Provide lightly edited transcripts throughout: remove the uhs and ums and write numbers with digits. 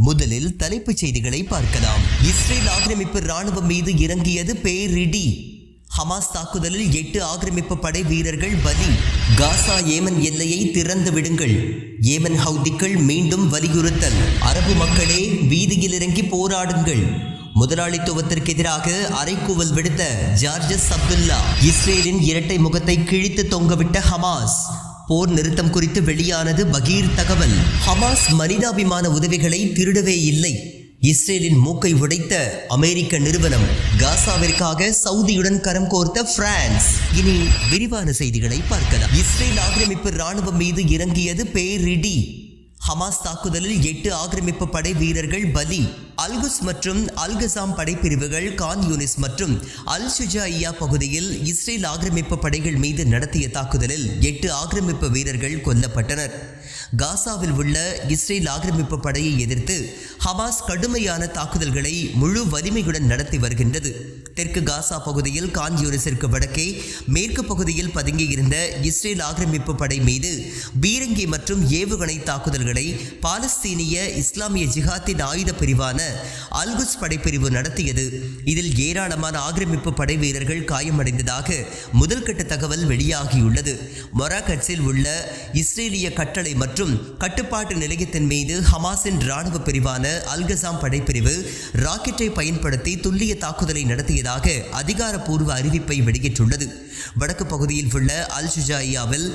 முதலில் தலைப்புச் செய்திகளை பார்க்கலாம். இஸ்ரேல் ஆக்கிரமிப்பு ராணுவம் மீது இறங்கியது பேரிடி. ஹமாஸ் தாக்குதலில் 8 ஆக்கிரமிப்பு படை வீரர்கள் பலி. காசா ஏமன் எல்லையை திறந்து விடுங்கள். ஏமன் ஹவுதிகள் மீண்டும் வலியுறுத்தல். அரபு மக்களே வீதியில் இறங்கி போராடுங்கள். முதலாளித்துவத்திற்கு எதிராக அறைகூவல் விடுத்த ஜார்ஜஸ் அப்துல்லா. இஸ்ரேலின் இரட்டை முகத்தை கிழித்து தொங்கவிட்ட ஹமாஸ். போர் நிறுத்தம் குறித்து வெளியானது பகீர் தகவல். ஹமாஸ் மனிதாபிமான உதவிகளை திருடவே இல்லை. இஸ்ரேலின் மூக்கை உடைத்த அமெரிக்க நிறுவனம். காசாவிற்காக சவுதியுடன் கரம் கோர்த்த பிரான்ஸ். இனி விரிவான செய்திகளை பார்க்கலாம். இஸ்ரேல் ஆக்கிரமிப்பு ராணுவம் மீது இறங்கியது பேரிடி. ஹமாஸ் தாக்குதலில் 8 ஆக்கிரமிப்பு படை வீரர்கள் பலி. அல்குஸ் மற்றும் அல்கசாம் படைப்பிரிவுகள் கான் யூனிஸ் மற்றும் அல் ஷுஜாயியா பகுதியில் இஸ்ரேல் ஆக்கிரமிப்பு படைகள் மீது நடத்திய தாக்குதலில் 8 ஆக்கிரமிப்பு வீரர்கள் கொல்லப்பட்டனர். காசாவில் உள்ள இஸ்ரேல் ஆக்கிரமிப்பு படையை எதிர்த்து ஹமாஸ் கடுமையான தாக்குதல்களை முழு வலிமையுடன் நடத்தி வருகின்றது. தெற்கு காசா பகுதியில் கான் யூனிஸிற்கு வடக்கே மேற்கு பகுதியில் பதுங்கியிருந்த இஸ்ரேல் ஆக்கிரமிப்பு படை மீது பீரங்கி மற்றும் ஏவுகணை தாக்குதல்களை பாலஸ்தீனிய இஸ்லாமிய ஜிஹாத்தின் ஆயுத பிரிவான அல்குஸ் படைப்பிரிவு நடத்தியது. இதில் ஏராளமான ஆக்கிரமிப்பு படை வீரர்கள் காயமடைந்ததாக முதல்கட்ட தகவல் வெளியாகியுள்ளது. மொராகட்ஸில் உள்ள இஸ்ரேலிய கட்டளை மற்றும் கட்டுப்பாட்டு நிலையத்தின் மீது ஹமாஸின் இராணுவ பிரிவான அல்கசாம் படைப்பிரிவு ராக்கெட்டை பயன்படுத்தி துல்லிய தாக்குதலை நடத்தியதாக அதிகாரப்பூர்வ அறிவிப்பை வெளியிட்டுள்ளது. வடக்கு பகுதியில் உள்ள அல் ஷுஜாயியாவில்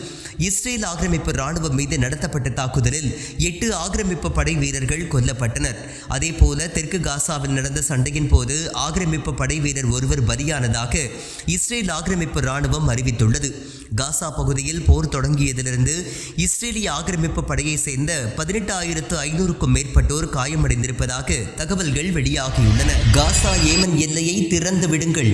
இஸ்ரேல் ஆக்கிரமிப்பு ராணுவம் மீது நடத்தப்பட்ட தாக்குதலில் 8 ஆக்கிரமிப்பு படை வீரர்கள் கொல்லப்பட்டனர். அதேபோல தெற்கு காசாவில் நடந்த சண்டையின் போது ஆக்கிரமிப்பு படை வீரர் ஒருவர் பலியானதாக இஸ்ரேல் ஆக்கிரமிப்பு ராணுவம் அறிவித்துள்ளது. காசா பகுதியில் போர் தொடங்கியதிலிருந்து இஸ்ரேலிய ஆக்கிரமிப்பு படையை சேர்ந்த 18,500க்கும் மேற்பட்டோர் காயமடைந்திருப்பதாக தகவல்கள் வெளியாகியுள்ளன. காசா ஏமன் எல்லையை திறந்து விடுங்கள்.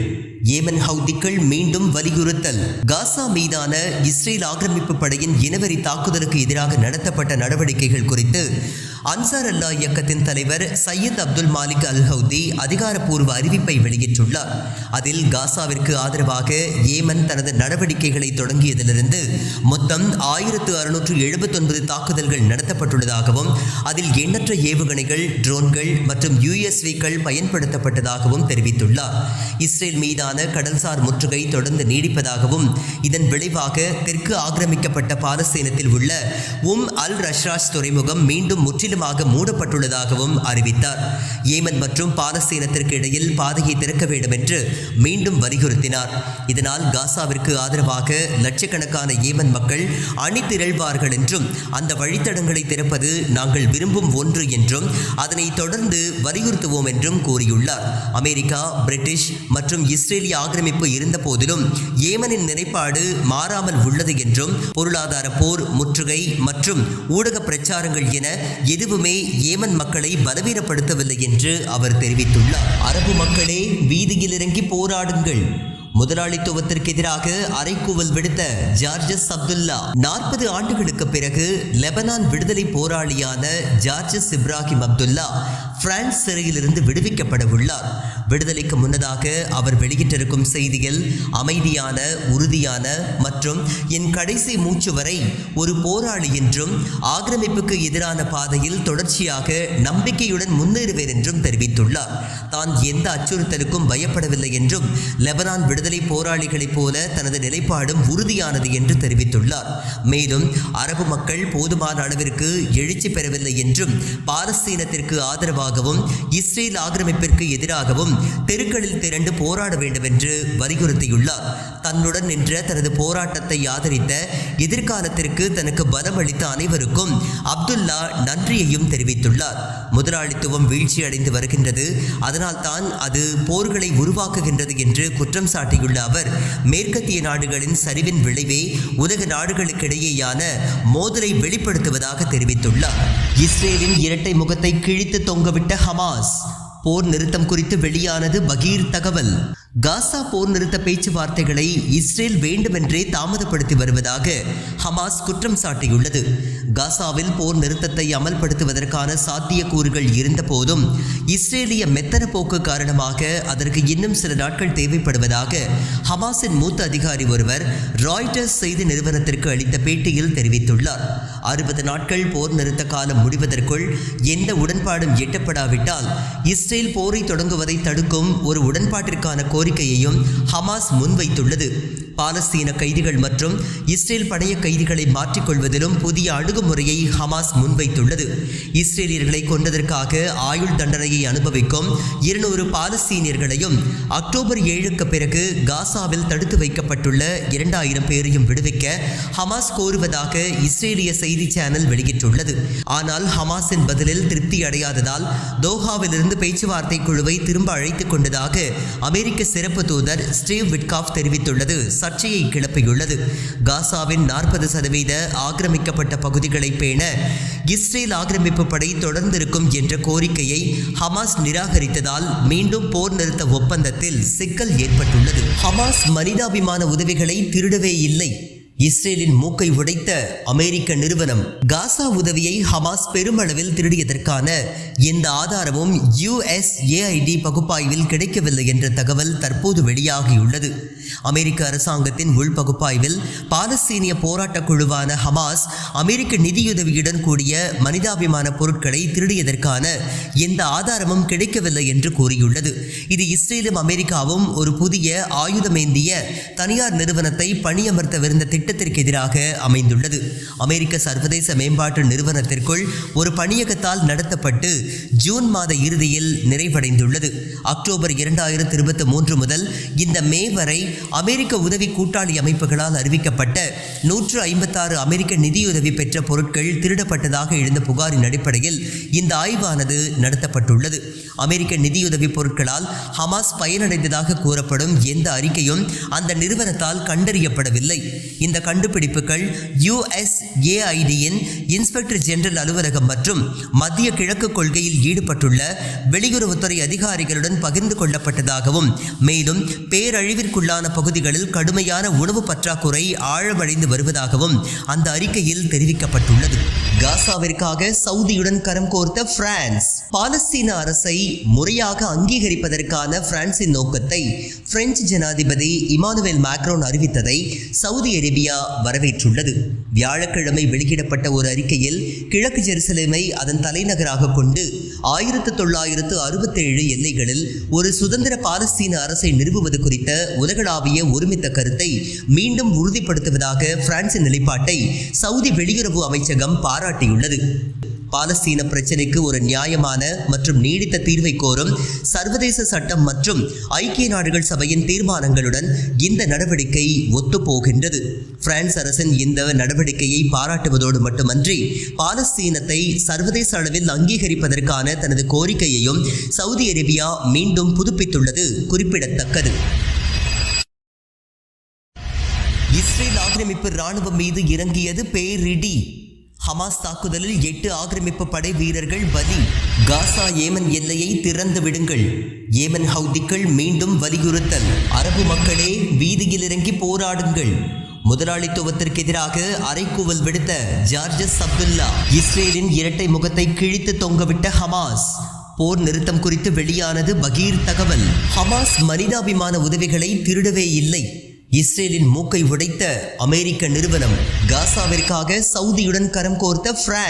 ஏமன் ஹவுதிகள் மீண்டும் வலியுறுத்தல். காசா மீதான இஸ்ரேல் ஆக்கிரமிப்பு படையின் இனவெறி தாக்குதலுக்கு எதிராக நடத்தப்பட்ட நடவடிக்கைகள் குறித்து அன்சார் அல்லா இயக்கத்தின் தலைவர் சையத் அப்துல் மாலிக் அல் ஹவுதி அதிகாரப்பூர்வ அறிவிப்பை வெளியிட்டுள்ளார். அதில் காசாவிற்கு ஆதரவாக ஏமன் தனது நடவடிக்கைகளை தொடங்கியதிலிருந்து மொத்தம் 1679 தாக்குதல்கள் நடத்தப்பட்டுள்ளதாகவும் அதில் எண்ணற்ற ஏவுகணைகள், ட்ரோன்கள் மற்றும் USVக்கள் பயன்படுத்தப்பட்டதாகவும் தெரிவித்துள்ளார். இஸ்ரேல் மீதான கடல்சார் முற்றுகை தொடர்ந்து நீடிப்பதாகவும் இதன் விளைவாக தெற்கு ஆக்கிரமிக்கப்பட்ட பாலஸ்தீனத்தில் உள்ள அல் ரஷ்ராஸ் துறைமுகம் மீண்டும் முற்றிலுமாக மூடப்பட்டுள்ளதாகவும் அறிவித்தார். ஏமன் மற்றும் பாலஸ்தீனத்திற்கு இடையில் பாதையை திறக்க வேண்டும் என்று மீண்டும் வலியுறுத்தினார். இதனால் காசாவிற்கு ஆதரவாக லட்சக்கணக்கான ஏமன் மக்கள் அணி திரள்வார்கள் என்றும் அந்த வழித்தடங்களை திறப்பது நாங்கள் விரும்பும் ஒன்று என்றும் அதனை தொடர்ந்து வலியுறுத்துவோம் என்றும் கூறியுள்ளார். அமெரிக்கா, பிரிட்டிஷ் மற்றும் இஸ்ரேலிய ஆக்கிரமிப்பு இருந்த போதிலும் ஏமனின் நிலைப்பாடு மாறாமல் உள்ளது என்றும் பொருளாதார போர், முற்றுகை மற்றும் ஊடக பிரச்சாரங்கள் என எதுவுமே ஏமன் மக்களை பலவீனப்படுத்தவில்லை என்று அவர் தெரிவித்துள்ளார். அரபு மக்களே வீதியில் இறங்கி போராடுங்கள். முதலாளித்துவத்திற்கு எதிராக அறைகூவல் விடுத்த ஜார்ஜஸ் அப்துல்லா. 40 ஆண்டுகளுக்கு பிறகு லெபனான் விடுதலை போராளியான ஜார்ஜஸ் இப்ராஹிம் அப்துல்லா பிரான்ஸ் சிறையிலிருந்து விடுவிக்கப்பட உள்ளார். விடுதலைக்கு முன்னதாக அவர் வெளியிட்டிருக்கும் செய்திகள் அமைதியான, உறுதியான மற்றும் என் கடைசி மூச்சு வரை ஒரு போராளி என்றும் ஆக்கிரமிப்புக்கு எதிரான பாதையில் தொடர்ச்சியாக நம்பிக்கையுடன் முன்னேறுவேன் என்றும் தெரிவித்துள்ளார். தான் எந்த அச்சுறுத்தலுக்கும் பயப்படவில்லை என்றும் லெபனான் விடுதலை போராளிகளைப் போல தனது நிலைப்பாடும் உறுதியானது என்று தெரிவித்துள்ளார். மேலும் அரபு மக்கள் போதுமான அளவிற்கு எழுச்சி பெறவில்லை என்றும் பாலஸ்தீனத்திற்கு ஆதரவாகவும் இஸ்ரேல் ஆக்கிரமிப்பிற்கு எதிராகவும் தெருக்களில் திரண்டு போராட வேண்டும் என்று வலியுறுத்தியுள்ளார். தன்னுடன் நின்ற தனது போராட்டத்தை ஆதரித்த, எதிர்காலத்திற்கு தனக்கு பலம் அளித்த அனைவருக்கும் அப்துல்லா நன்றியையும் தெரிவித்துள்ளார். முதலாளித்துவம் வீழ்ச்சி அடைந்து வருகின்றது, அதனால் தான் அது போர்களை உருவாக்குகின்றது என்று குற்றம் சாட்டியுள்ள அவர் மேற்கத்திய நாடுகளின் சரிவின் விளைவே உலக நாடுகளுக்கிடையேயான மோதலை வெளிப்படுத்துவதாக தெரிவித்துள்ளார். இஸ்ரேலின் இரட்டை முகத்தை கிழித்து தொங்கவிட்ட ஹமாஸ். போர் நிறுத்தம் குறித்து வெளியானது பகீர் தகவல். காசா போர் நிறுத்த பேச்சுவார்த்தைகளை இஸ்ரேல் வேண்டுமென்றே தாமதப்படுத்தி வருவதாக ஹமாஸ் குற்றம் சாட்டியுள்ளது. காசாவில் போர் நிறுத்தத்தை அமல்படுத்துவதற்கான சாத்தியக்கூறுகள் இருந்த போதும் இஸ்ரேலிய மெத்தன போக்கு காரணமாக அதற்கு இன்னும் சில நாட்கள் தேவைப்படுவதாக ஹமாஸின் மூத்த அதிகாரி ஒருவர் ராய்ட்டர்ஸ் செய்தி நிறுவனத்திற்கு அளித்த பேட்டியில் தெரிவித்துள்ளார். 60 நாட்கள் போர் நிறுத்த காலம் முடிவதற்குள் எந்த உடன்பாடும் எட்டப்படாவிட்டால் இஸ்ரேல் போரை தொடங்குவதை தடுக்கும் ஒரு உடன்பாட்டிற்கான கோரிக்கையையும் ஹமாஸ் முன்வைத்துள்ளது. பாலஸ்தீன கைதிகள் மற்றும் இஸ்ரேல் பழைய கைதிகளை மாற்றிக்கொள்வதிலும் புதிய அணுகுமுறையை ஹமாஸ் முன்வைத்துள்ளது. இஸ்ரேலியர்களை கொன்றதற்காக ஆயுள் தண்டனையை அனுபவிக்கும் 200 பாலஸ்தீனியர்களையும் அக்டோபர் 7க்கு பிறகு காசாவில் தடுத்து வைக்கப்பட்டுள்ள 2000 பேரையும் விடுவிக்க ஹமாஸ் கோருவதாக இஸ்ரேலிய செய்தி சேனல் வெளியிட்டுள்ளது. ஆனால் ஹமாஸின் பதிலில் திருப்தி அடையாததால் தோஹாவிலிருந்து பேச்சுவார்த்தை குழுவை திரும்ப அழைத்துக் கொண்டதாக அமெரிக்க சிறப்பு தூதர் ஸ்டீவ் விட்காஃப் தெரிவித்துள்ளது சர்ச்சையை கிளப்பியுள்ளது. காசாவின் 40% ஆக்கிரமிக்கப்பட்ட பகுதிகளை பேண இஸ்ரேல் ஆக்கிரமிப்பு படை தொடர்ந்திருக்கும் என்ற கோரிக்கையை ஹமாஸ் நிராகரித்ததால் மீண்டும் போர் நிறுத்த ஒப்பந்தத்தில் சிக்கல் ஏற்பட்டுள்ளது. ஹமாஸ் மனிதாபிமான உதவிகளை திருடவே இல்லை. இஸ்ரேலின் மூக்கை உடைத்த அமெரிக்க நிறுவனம். காசா உதவியை ஹமாஸ் பெருமளவில் திருடியதற்கான எந்த ஆதாரமும் USAID பகுப்பாய்வில் கிடைக்கவில்லை என்ற தகவல் தற்போது வெளியாகியுள்ளது. அமெரிக்க அரசாங்கத்தின் உள் பகுப்பாய்வில் பாலஸ்தீனிய போராட்டக் குழுவான ஹமாஸ் அமெரிக்க நிதியுதவியுடன் கூடிய மனிதாபிமான பொருட்களை திருடியதற்கான எந்த ஆதாரமும் கிடைக்கவில்லை என்று கூறியுள்ளது. இது இஸ்ரேலும் அமெரிக்காவும் ஒரு புதிய ஆயுதமேந்திய தனியார் நிறுவனத்தை பணியமர்த்தவிருந்த திட்டத்திற்கு எதிராக அமைந்துள்ளது. அமெரிக்க சர்வதேச மேம்பாட்டு நிறுவனத்திற்குள் ஒரு பணியகத்தால் நடத்தப்பட்டு ஜூன் மாத இறுதியில் நிறைவடைந்துள்ளது. அக்டோபர் 2023 முதல் இந்த மே வரை அமெரிக்க உதவி கூட்டாளி அமைப்புகளால் அறிவிக்கப்பட்ட 156 அமெரிக்க நிதியுதவி பெற்ற பொருட்கள் திருடப்பட்டதாக எழுந்த புகாரின் அடிப்படையில் இந்த ஆய்வானது நடத்தப்பட்டுள்ளது. அமெரிக்க நிதியுதவி பொருட்களால் ஹமாஸ் பயனடைந்ததாக கூறப்படும் எந்த அறிக்கையும் அந்த நிறுவனத்தால் கண்டறியப்படவில்லை. இந்த கண்டுபிடிப்புகள் USAIDயின் இன்ஸ்பெக்டர் ஜெனரல் அலுவலகம் மற்றும் மத்திய கிழக்கு கொள்கையில் ஈடுபட்டுள்ள வெளியுறவுத்துறை அதிகாரிகளுடன் பகிர்ந்து கொள்ளப்பட்டதாகவும் மேலும் பேரழிவிற்குள்ளான பகுதிகளில் கடுமையான உணவு பற்றாக்குறை ஆழமடைந்து வருவதாகவும் அந்த அறிக்கையில் தெரிவிக்கப்பட்டுள்ளது. காசாவிற்காக சவுதியுடன் கரம் கோர்த்த பிரான்ஸ். பாலஸ்தீன அரசை முறையாக அங்கீகரிப்பதற்கான பிரான்சின் நோக்கத்தை பிரெஞ்சு ஜனாதிபதி இமானுவேல் மேக்ரோன் அறிவித்ததை சவுதி அரேபியா வரவேற்றுள்ளது. வியாழக்கிழமை வெளியிடப்பட்ட ஒரு அறிக்கையில் கிழக்கு ஜெருசலேமை அதன் தலைநகராக கொண்டு 1967 எல்லைகளில் ஒரு சுதந்திர பாலஸ்தீன அரசை நிறுவுவது குறித்த உலகளாவிய ஒருமித்த கருத்தை மீண்டும் உறுதிப்படுத்துவதாக பிரான்சின் நிலைப்பாட்டை சவுதி வெளியுறவு அமைச்சகம் பாராட்டியுள்ளது. பாலஸ்தீன பிரச்சினைக்கு ஒரு நியாயமான மற்றும் நீடித்த தீர்வை கோரும் சர்வதேச சட்டம் மற்றும் ஐக்கிய நாடுகள் சபையின் தீர்மானங்களுடன் இந்த நடவடிக்கை ஒத்துப்போகின்றது. பிரான்ஸ் அரசின் இந்த நடவடிக்கையை பாராட்டுவதோடு மட்டுமன்றி பாலஸ்தீனத்தை சர்வதேச அளவில் அங்கீகரிப்பதற்கான தனது கோரிக்கையையும் சவுதி அரேபியா மீண்டும் புதுப்பித்துள்ளது குறிப்பிடத்தக்கது. இஸ்ரேல் ஆக்கிரமிப்பு ராணுவம் மீது இறங்கியது பேரிடி. ஹமாஸ் தாக்குதலில் 8 ஆக்கிரமிப்பு படை வீரர்கள் பலி. காசா ஏமன் எல்லையை திறந்து விடுங்கள். ஏமன் ஹவுதிகள் மீண்டும் வலியுறுத்தல். அரபு மக்களே வீதியில் இறங்கி போராடுங்கள். முதலாளித்துவத்திற்கு எதிராக அறைகூவல் விடுத்த ஜார்ஜஸ் அப்துல்லா. இஸ்ரேலின் இரட்டை முகத்தை கிழித்து தொங்கவிட்ட ஹமாஸ். போர் நிறுத்தம் குறித்து வெளியானது பகீர் தகவல். ஹமாஸ் மனிதாபிமான உதவிகளை திருடவே இல்லை. இஸ்ரேலின் மூக்கை உடைத்த அமெரிக்க நிறுவனம். காசாவிற்காக சவுதியுடன் கரம் கோர்த்த பிரான்ஸ்.